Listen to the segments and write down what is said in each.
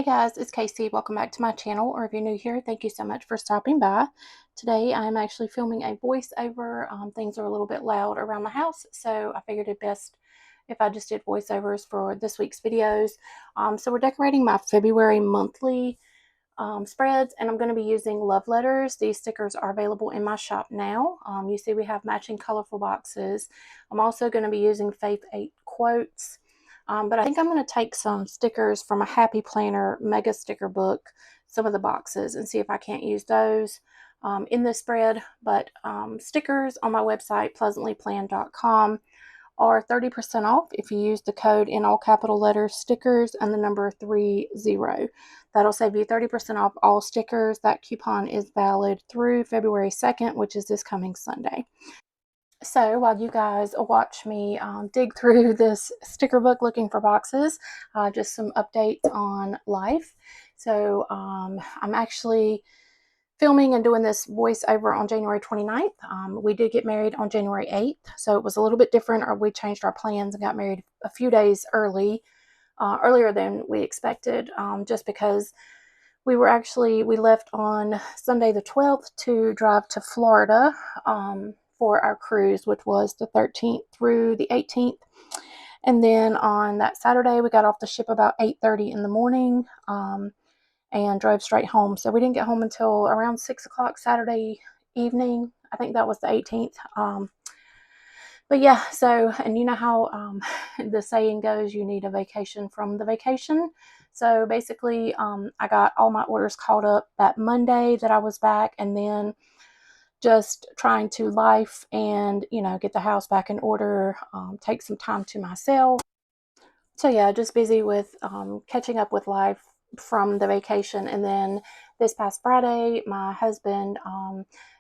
Hey guys, it's Casey. Welcome back to my channel, or if you're new here, thank you so much for stopping by. Today I'm actually filming a voiceover. Things are a little bit loud around the house, so I figured it best if I just did voiceovers for this week's videos. So we're decorating my February monthly spreads, and I'm going to be using love letters. These stickers are available in my shop now. You see we have matching colorful boxes. I'm also going to be using Faith 8 quotes. But I think I'm going to take some stickers from a Happy Planner mega sticker book, some of the boxes, and see if I can't use those in this spread. But stickers on my website, pleasantlyplanned.com, are 30% off if you use the code in all capital letters stickers and the number 30. That'll save you 30% off all stickers. That coupon is valid through February 2nd, which is this coming Sunday. So while you guys watch me dig through this sticker book looking for boxes, just some updates on life. So I'm actually filming and doing this voiceover on January 29th. We did get married on January 8th, so it was a little bit different, or we changed our plans and got married a few days earlier than we expected, just because we left on Sunday the 12th to drive to Florida for our cruise, which was the 13th through the 18th. And then on that Saturday, we got off the ship about 8:30 in the morning and drove straight home. So we didn't get home until around 6 o'clock Saturday evening. I think that was the 18th. But yeah, so, and you know how the saying goes, you need a vacation from the vacation. So basically, I got all my orders caught up that Monday that I was back, and then just trying to life and, get the house back in order, take some time to myself. So yeah, just busy with catching up with life from the vacation. And then this past Friday, my husband,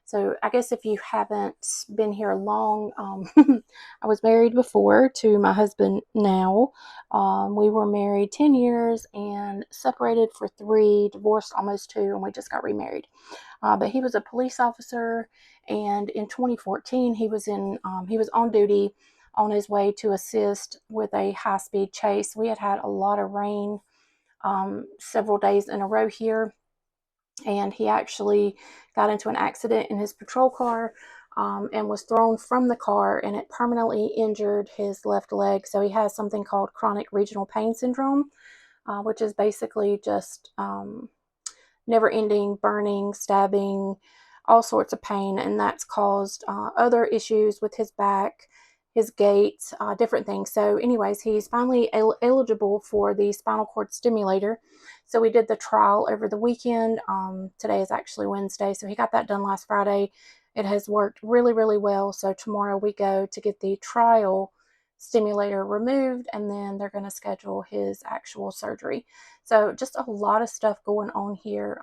so I guess if you haven't been here long, I was married before to my husband now. We were married 10 years and separated for 3, divorced almost 2, and we just got remarried. But he was a police officer, and in 2014 he was on duty on his way to assist with a high-speed chase. We had a lot of rain several days in a row here, and he actually got into an accident in his patrol car and was thrown from the car, and it permanently injured his left leg. So he has something called chronic regional pain syndrome, which is basically just never-ending burning, stabbing, all sorts of pain, and that's caused other issues with his back, his gait, different things. So anyways, he's finally eligible for the spinal cord stimulator. So we did the trial over the weekend. Today is actually Wednesday, so he got that done last Friday. It has worked really, really well. So tomorrow we go to get the trial stimulator removed, and then they're going to schedule his actual surgery. So just a lot of stuff going on here,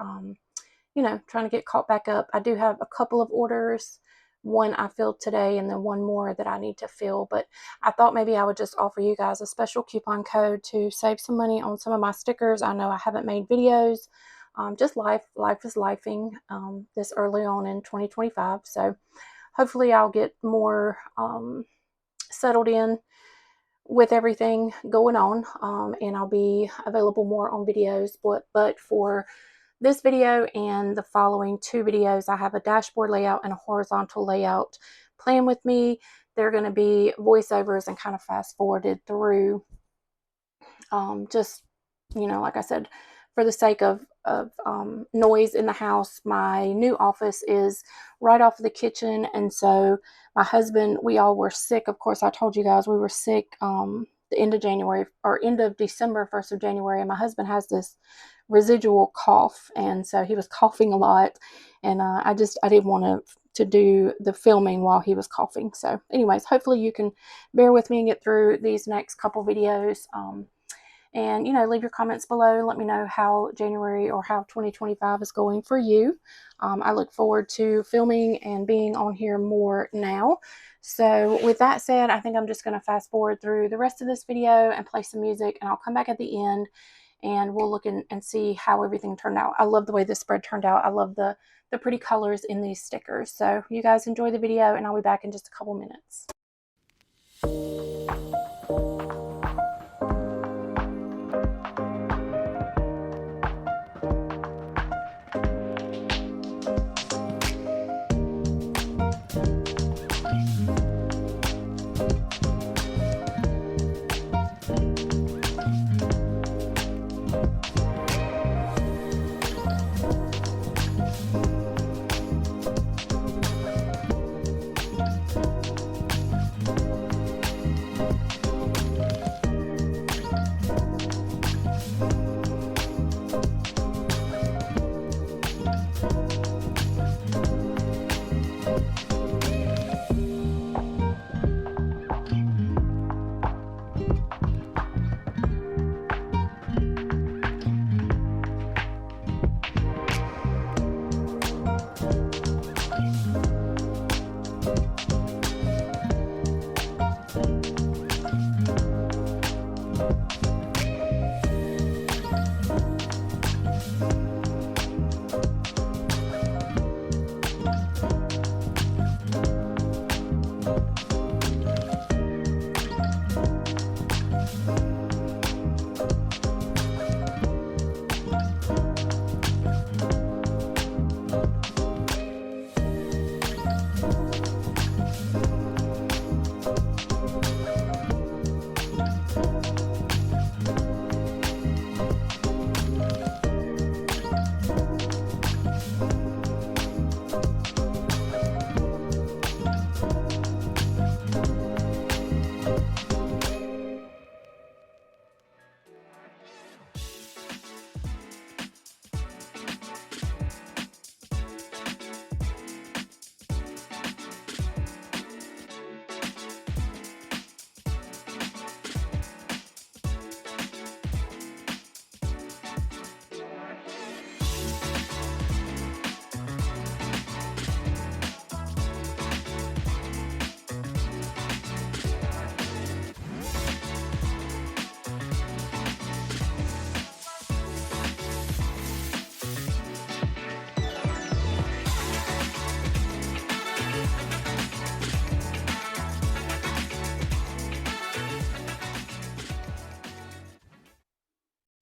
trying to get caught back up. I do have a couple of orders, one I filled today and then one more that I need to fill, but I thought maybe I would just offer you guys a special coupon code to save some money on some of my stickers. I know I haven't made videos, just life is lifing this early on in 2025, so hopefully I'll get more settled in with everything going on, and I'll be available more on videos. But for this video and the following 2 videos, I have a dashboard layout and a horizontal layout. Plan with me. They're going to be voiceovers and kind of fast forwarded through, just, like I said, for the sake of noise in the house. My new office is right off of the kitchen, and so my husband, we all were sick. Of course, I told you guys we were sick the end of January, or end of December, 1st of January, and my husband has this residual cough, and so he was coughing a lot, and I didn't want to do the filming while he was coughing. So anyways, hopefully you can bear with me and get through these next couple videos. And, leave your comments below. Let me know how January or how 2025 is going for you. I look forward to filming and being on here more now. So with that said, I think I'm just going to fast forward through the rest of this video and play some music, and I'll come back at the end and we'll look and see how everything turned out. I love the way this spread turned out. I love the pretty colors in these stickers. So you guys enjoy the video, and I'll be back in just a couple minutes.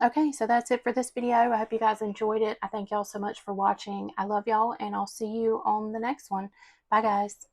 Okay, so that's it for this video. I hope you guys enjoyed it. I thank y'all so much for watching. I love y'all, and I'll see you on the next one. Bye, guys.